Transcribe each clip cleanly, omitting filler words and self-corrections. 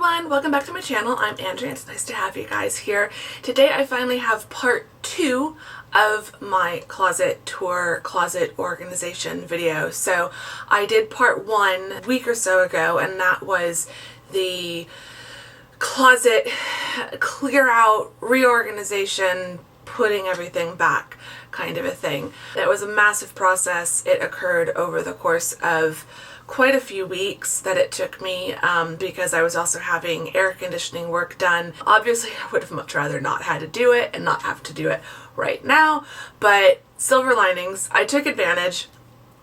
everyone, welcome back to my channel. I'm Andrea. It's nice to have you guys here. Today I finally have part 2 of my closet tour, closet organization video. So I did part 1 a week or so ago, and that was the closet clear out, reorganization, putting everything back kind of a thing. It was a massive process. It occurred over the course of quite a few weeks that it took me because I was also having air conditioning work done. Obviously, I would have much rather not had to do it and not have to do it right now, but silver linings, I took advantage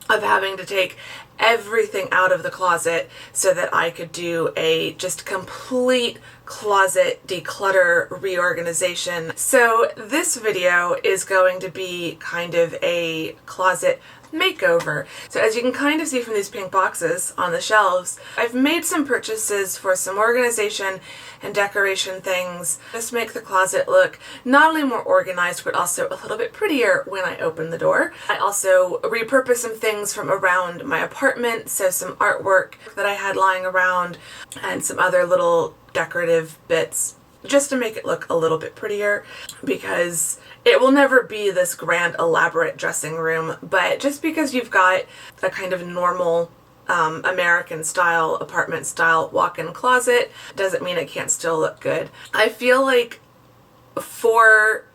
of having to take everything out of the closet so that I could do a just complete closet declutter reorganization. So this video is going to be kind of a closet makeover. So as you can kind of see from these pink boxes on the shelves, I've made some purchases for some organization and decoration things. Just make the closet look not only more organized, but also a little bit prettier when I open the door. I also repurposed some things from around my apartment, so some artwork that I had lying around and some other little decorative bits just to make it look a little bit prettier, because it will never be this grand elaborate dressing room, but just because you've got a kind of normal American style, apartment style walk-in closet doesn't mean it can't still look good. I feel like for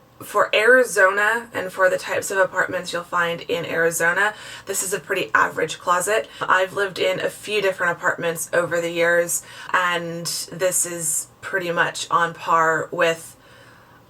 Arizona and for the types of apartments you'll find in Arizona, this is a pretty average closet. I've lived in a few different apartments over the years, and this is pretty much on par with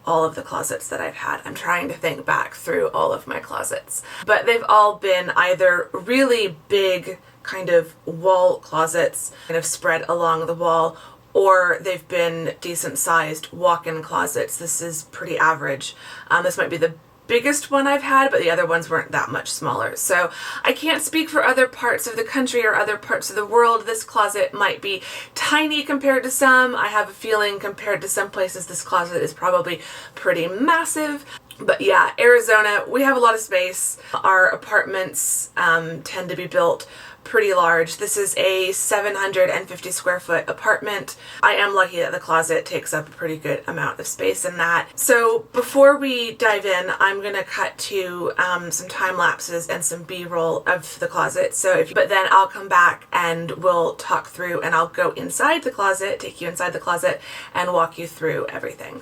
all of the closets that I've had. I'm trying to think back through all of my closets, but they've all been either really big kind of wall closets kind of spread along the wall, or they've been decent sized walk-in closets. This is pretty average. This might be the biggest one I've had, but the other ones weren't that much smaller. So I can't speak for other parts of the country or other parts of the world. This closet might be tiny compared to some. I have a feeling compared to some places this closet is probably pretty massive. But yeah, Arizona, we have a lot of space. Our apartments tend to be built pretty large. This is a 750 square foot apartment. I am lucky that the closet takes up a pretty good amount of space in that. So before we dive in, I'm gonna cut to some time lapses and some B-roll of the closet. But then I'll come back and we'll talk through, and I'll go inside the closet, take you inside the closet, and walk you through everything.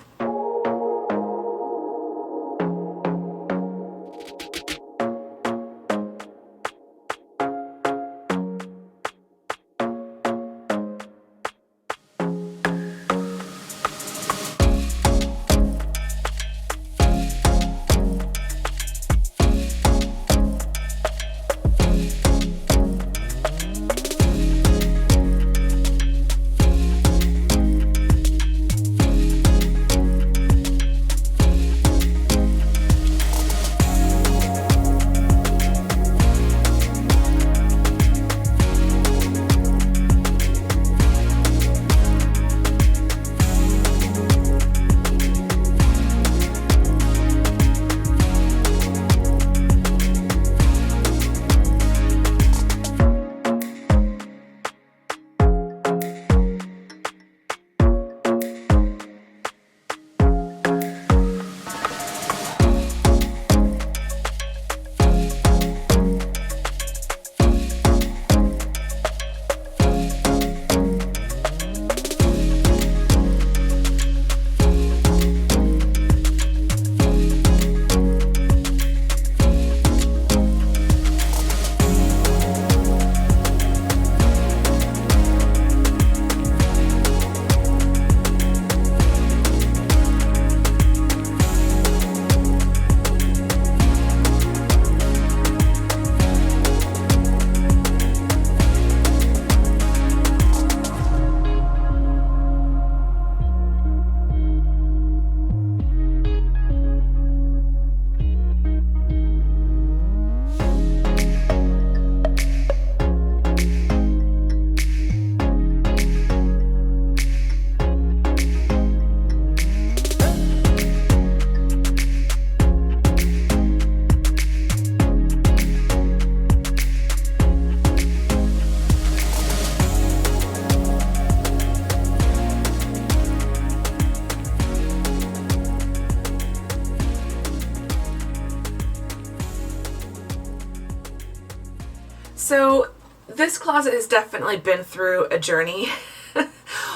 So this closet has definitely been through a journey.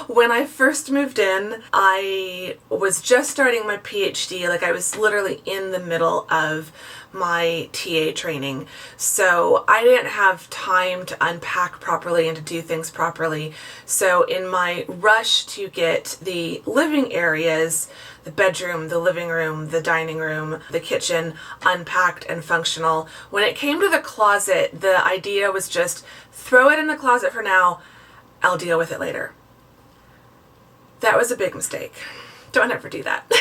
When I first moved in, I was just starting my PhD. Like, I was literally in the middle of my TA training. So I didn't have time to unpack properly and to do things properly. So in my rush to get the living areas, the bedroom, the living room, the dining room, the kitchen unpacked and functional, when it came to the closet, the idea was just throw it in the closet for now. I'll deal with it later. That was a big mistake. Don't ever do that.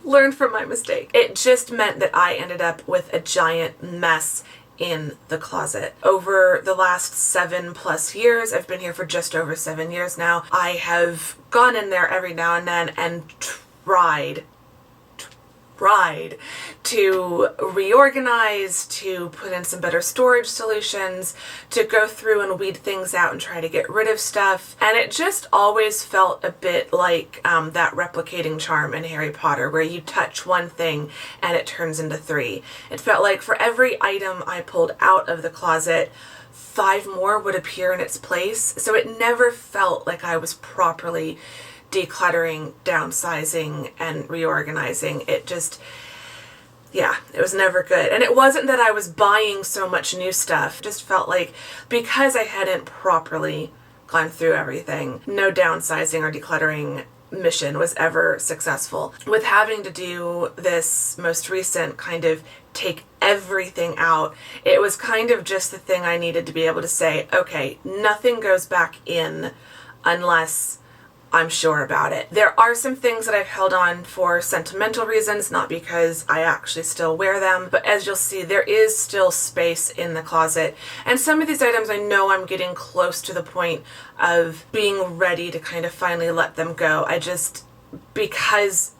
Learn from my mistake. It just meant that I ended up with a giant mess in the closet. Over the last 7+ years, I've been here for just over 7 years now, I have gone in there every now and then and tried to reorganize, to put in some better storage solutions, to go through and weed things out and try to get rid of stuff. And it just always felt a bit like that replicating charm in Harry Potter, where you touch one thing and it turns into 3. It felt like for every item I pulled out of the closet, 5 more would appear in its place. So it never felt like I was properly decluttering, downsizing, and reorganizing. It just, yeah, it was never good. And it wasn't that I was buying so much new stuff. It just felt like because I hadn't properly gone through everything, no downsizing or decluttering mission was ever successful. With having to do this most recent kind of take everything out, it was kind of just the thing I needed to be able to say, okay, nothing goes back in unless I'm sure about it. There are some things that I've held on for sentimental reasons, not because I actually still wear them, but as you'll see, there is still space in the closet. And some of these items I know I'm getting close to the point of being ready to kind of finally let them go. Because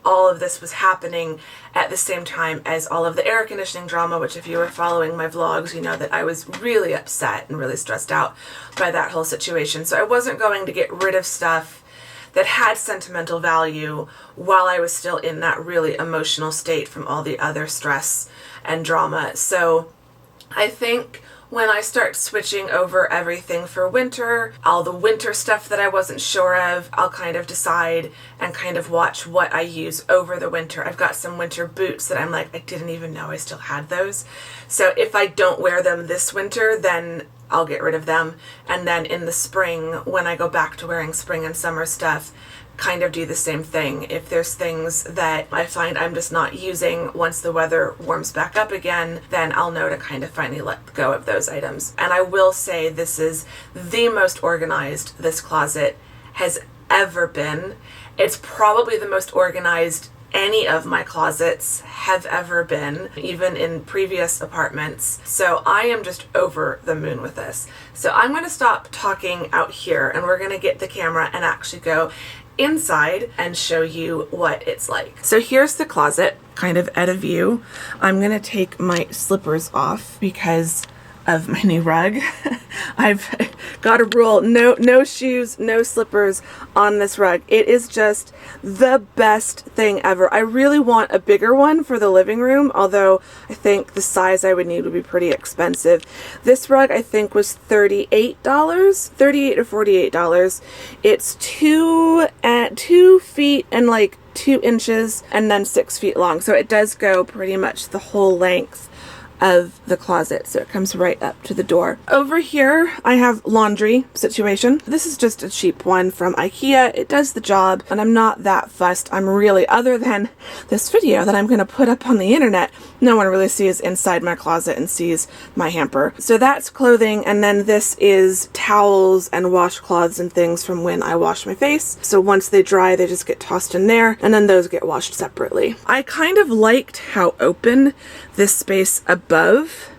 all of this was happening at the same time as all of the air conditioning drama, which if you were following my vlogs, you know that I was really upset and really stressed out by that whole situation. So I wasn't going to get rid of stuff that had sentimental value while I was still in that really emotional state from all the other stress and drama. So I think when I start switching over everything for winter, all the winter stuff that I wasn't sure of, I'll kind of decide and kind of watch what I use over the winter. I've got some winter boots that I'm like, I didn't even know I still had those. So if I don't wear them this winter, then I'll get rid of them. And then in the spring, when I go back to wearing spring and summer stuff, kind of do the same thing. If there's things that I find I'm just not using once the weather warms back up again, then I'll know to kind of finally let go of those items. And I will say this is the most organized this closet has ever been. It's probably the most organized any of my closets have ever been, even in previous apartments. So I am just over the moon with this. So I'm going to stop talking out here and we're going to get the camera and actually go inside and show you what it's like. So here's the closet, kind of at a view. I'm gonna take my slippers off because of my new rug. I've got a rule, no shoes, no slippers on this rug. It is just the best thing ever. I really want a bigger one for the living room, although I think the size I would need would be pretty expensive. This rug I think was $38, $38 to $48. It's 2 feet and like 2 inches and then 6 feet long. So it does go pretty much the whole length of the closet, so it comes right up to the door. Over here I have laundry situation. This is just a cheap one from IKEA. It does the job and I'm not that fussed. I'm really, other than this video that I'm going to put up on the internet, no one really sees inside my closet and sees my hamper. So that's clothing, and then this is towels and washcloths and things from when I wash my face. So once they dry, they just get tossed in there and then those get washed separately. I kind of liked how open this space above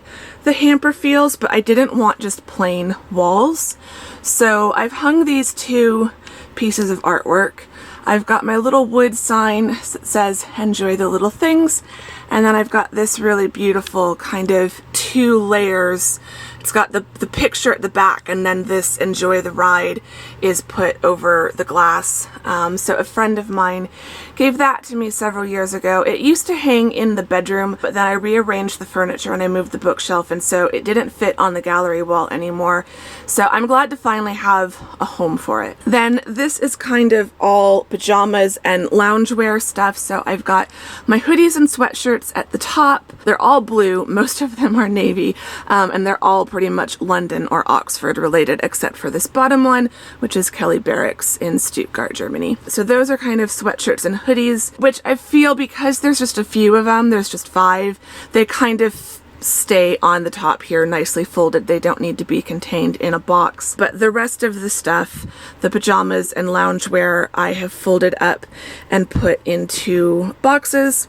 the hamper feels, but I didn't want just plain walls. So I've hung these 2 pieces of artwork. I've got my little wood sign that says enjoy the little things, and then I've got this really beautiful kind of 2 layers It's got the picture at the back, and then this "Enjoy the Ride" is put over the glass. So a friend of mine gave that to me several years ago. It used to hang in the bedroom, but then I rearranged the furniture and I moved the bookshelf, and so it didn't fit on the gallery wall anymore. So I'm glad to finally have a home for it. Then this is kind of all pajamas and loungewear stuff. So I've got my hoodies and sweatshirts at the top. They're all blue. Most of them are navy, and they're all pretty much London or Oxford related, except for this bottom one, which is Kelly Barracks in Stuttgart, Germany. So those are kind of sweatshirts and hoodies, which I feel, because there's just a few of them, there's just 5, they kind of stay on the top here nicely folded. They don't need to be contained in a box. But the rest of the stuff, the pajamas and loungewear, I have folded up and put into boxes,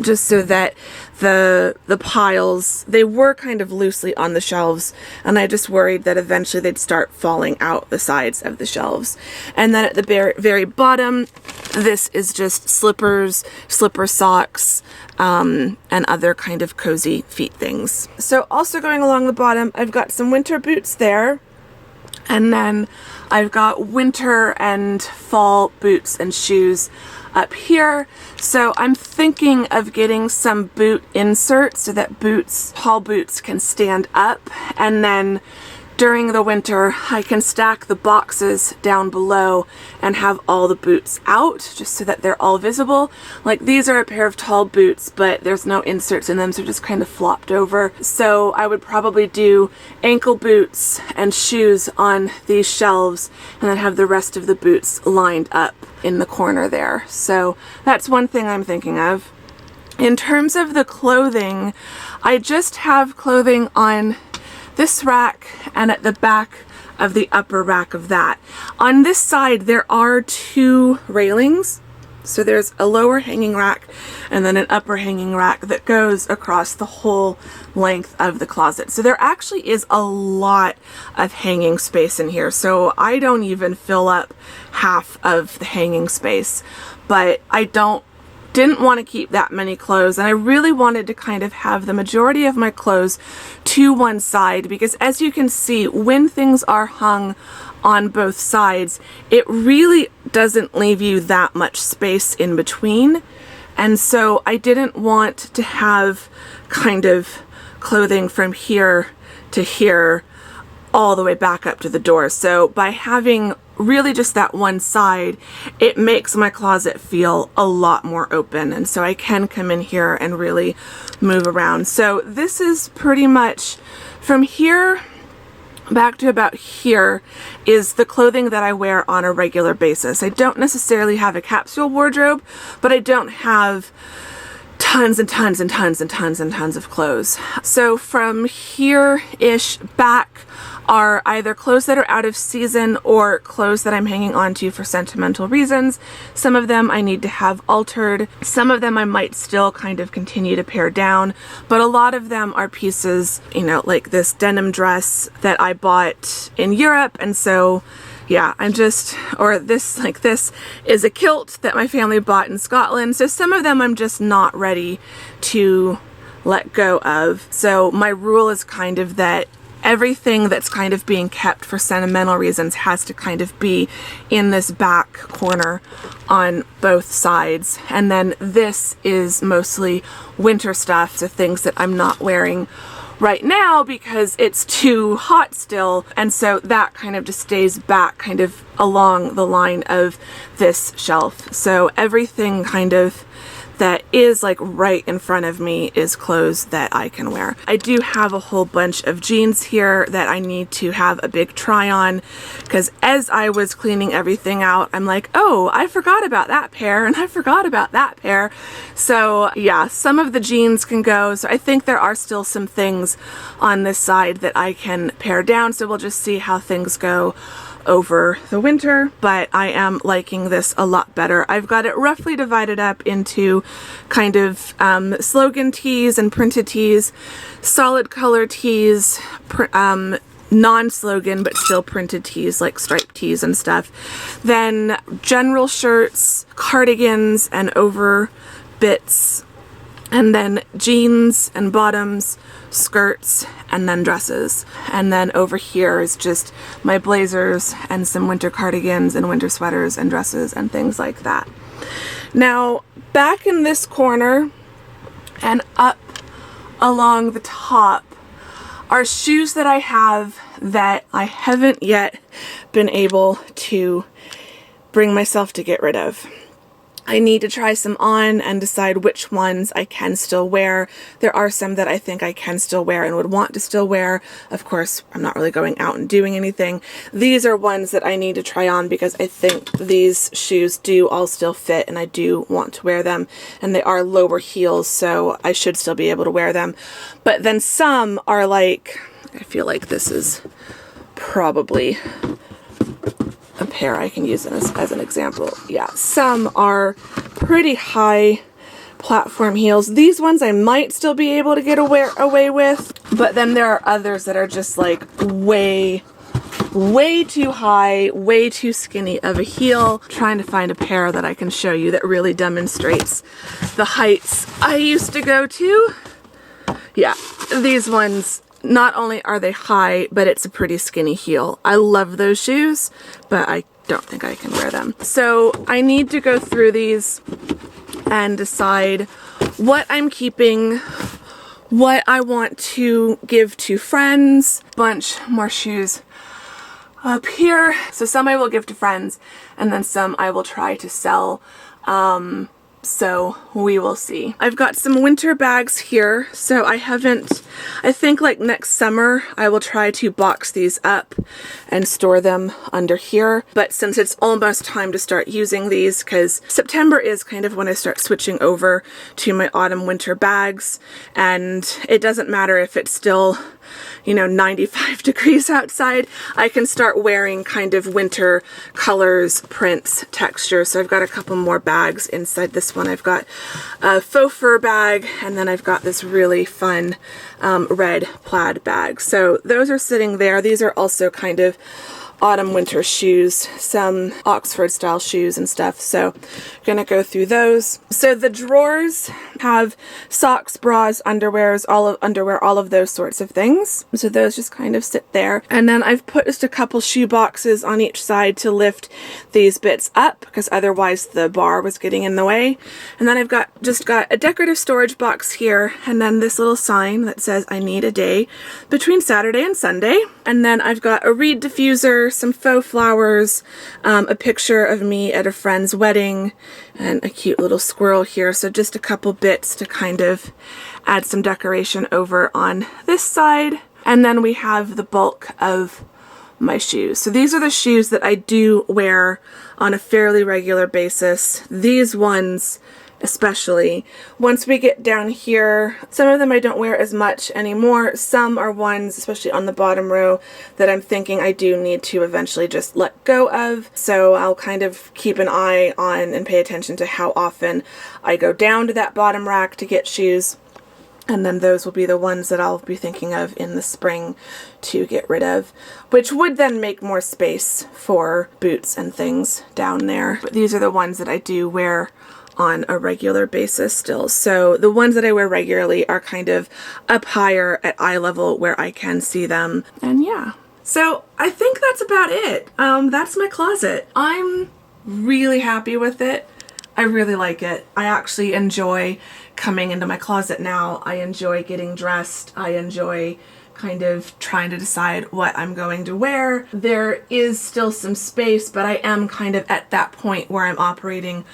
just so that the piles, they were kind of loosely on the shelves, and I just worried that eventually they'd start falling out the sides of the shelves. And then at the very bottom, this is just slippers, slipper socks, and other kind of cozy feet things. So also going along the bottom, I've got some winter boots there, and then I've got winter and fall boots and shoes up here. So I'm thinking of getting some boot inserts so that tall boots can stand up, and then during the winter I can stack the boxes down below and have all the boots out, just so that they're all visible. Like, these are a pair of tall boots, but there's no inserts in them, so just kind of flopped over. So I would probably do ankle boots and shoes on these shelves, and then have the rest of the boots lined up in the corner there. So that's one thing I'm thinking of. In terms of the clothing, I just have clothing on this rack and at the back of the upper rack of that. On this side, there are 2 railings. So there's a lower hanging rack and then an upper hanging rack that goes across the whole length of the closet. So there actually is a lot of hanging space in here. So I don't even fill up half of the hanging space, but I didn't want to keep that many clothes, and I really wanted to kind of have the majority of my clothes to one side, because as you can see, when things are hung on both sides, it really doesn't leave you that much space in between. And so I didn't want to have kind of clothing from here to here all the way back up to the door. So by having really just that one side, it makes my closet feel a lot more open, and so I can come in here and really move around. So this is pretty much from here back to about here is the clothing that I wear on a regular basis. I don't necessarily have a capsule wardrobe, but I don't have tons and tons and tons and tons and tons of clothes. So from here-ish back are either clothes that are out of season or clothes that I'm hanging on to for sentimental reasons. Some of them I need to have altered. Some of them I might still kind of continue to pare down, but a lot of them are pieces, you know, like this denim dress that I bought in Europe, and so yeah, or this is a kilt that my family bought in Scotland. So some of them I'm just not ready to let go of. So my rule is kind of that everything that's kind of being kept for sentimental reasons has to kind of be in this back corner on both sides. And then this is mostly winter stuff, so things that I'm not wearing right now because it's too hot still, and so that kind of just stays back kind of along the line of this shelf. So everything kind of that is like right in front of me is clothes that I can wear. I do have a whole bunch of jeans here that I need to have a big try on, because as I was cleaning everything out, I'm like, oh, I forgot about that pair and I forgot about that pair. So yeah, some of the jeans can go. So I think there are still some things on this side that I can pare down. So we'll just see how things go over the winter, but I am liking this a lot better. I've got it roughly divided up into kind of slogan tees and printed tees, solid color tees, non-slogan but still printed tees like striped tees and stuff, then general shirts, cardigans, and over bits and then jeans and bottoms, skirts, and then dresses. And then over here is just my blazers and some winter cardigans and winter sweaters and dresses and things like that. Now, back in this corner and up along the top are shoes that I have that I haven't yet been able to bring myself to get rid of. I need to try some on and decide which ones I can still wear. There are some that I think I can still wear and would want to still wear. Of course, I'm not really going out and doing anything. These are ones that I need to try on because I think these shoes do all still fit and I do want to wear them. And they are lower heels, so I should still be able to wear them. But then some are like, I feel like this is probably a pair I can use as an example. Yeah, some are pretty high platform heels. These ones I might still be able to get away with, but then there are others that are just like way too high, way too skinny of a heel. I'm trying to find a pair that I can show you that really demonstrates the heights I used to go to. Yeah, these ones, not only are they high, but it's a pretty skinny heel. I love those shoes, but I don't think I can wear them. So I need to go through these and decide what I'm keeping, what I want to give to friends. Bunch more shoes up here. So some I will give to friends, and then some I will try to sell. So we will see. I've got some winter bags here, so I think like next summer I will try to box these up and store them under here. But since it's almost time to start using these, because September is kind of when I start switching over to my autumn winter bags, and it doesn't matter if it's still, you know, 95 degrees outside, I can start wearing kind of winter colors, prints, textures. So I've got a couple more bags inside this one. I've got a faux fur bag, and then I've got this really fun red plaid bag. So those are sitting there. These are also kind of autumn winter shoes, some Oxford style shoes and stuff. So gonna go through those. So the drawers have socks, bras, underwears, all of those sorts of things. So those just kind of sit there. And then I've put just a couple shoe boxes on each side to lift these bits up because otherwise the bar was getting in the way. And then I've just got a decorative storage box here, and then this little sign that says I need a day between Saturday and Sunday. And then I've got a reed diffuser, some faux flowers, a picture of me at a friend's wedding, and a cute little squirrel here. So just a couple bits to kind of add some decoration over on this side. And then we have the bulk of my shoes. So these are the shoes that I do wear on a fairly regular basis. These ones especially. Once we get down here, some of them I don't wear as much anymore. Some are ones, especially on the bottom row, that I'm thinking I do need to eventually just let go of. So I'll kind of keep an eye on and pay attention to how often I go down to that bottom rack to get shoes. And then those will be the ones that I'll be thinking of in the spring to get rid of, which would then make more space for boots and things down there. But these are the ones that I do wear on a regular basis still. So the ones that I wear regularly are kind of up higher at eye level where I can see them. And yeah. So I think that's about it. That's my closet. I'm really happy with it. I really like it. I actually enjoy coming into my closet now. I enjoy getting dressed. I enjoy kind of trying to decide what I'm going to wear. There is still some space, but I am kind of at that point where I'm operating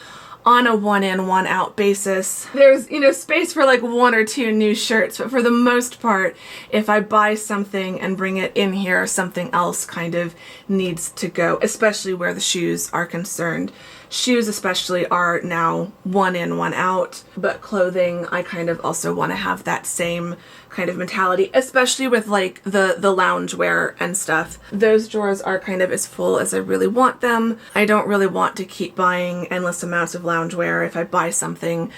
on a one in, one out basis. There's, you know, space for like one or two new shirts, but for the most part, if I buy something and bring it in here, something else kind of needs to go, especially where the shoes are concerned. Shoes especially are now one in, one out, but clothing, I kind of also want to have that same kind of mentality, especially with like the loungewear and stuff. Those drawers are kind of as full as I really want them. I don't really want to keep buying endless amounts of loungewear. If I buy something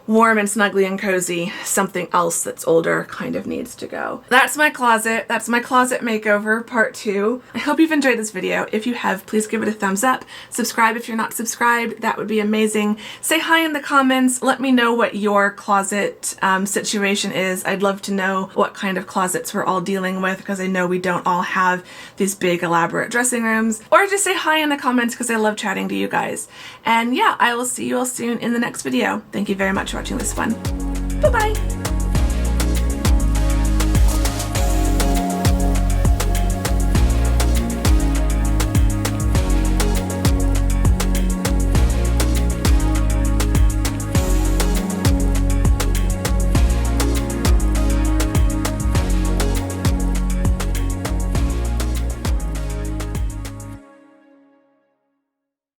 warm and snuggly and cozy, something else that's older kind of needs to go. That's my closet. That's my closet makeover part 2. I hope you've enjoyed this video. If you have, please give it a thumbs up. Subscribe if you're not subscribed. That would be amazing. Say hi in the comments. Let me know what your closet situation is. I'd love to know what kind of closets we're all dealing with, because I know we don't all have these big elaborate dressing rooms. Or just say hi in the comments, because I love chatting to you guys. And yeah, I will see you all soon in the next video. Thank you very much for watching this one. Bye-bye.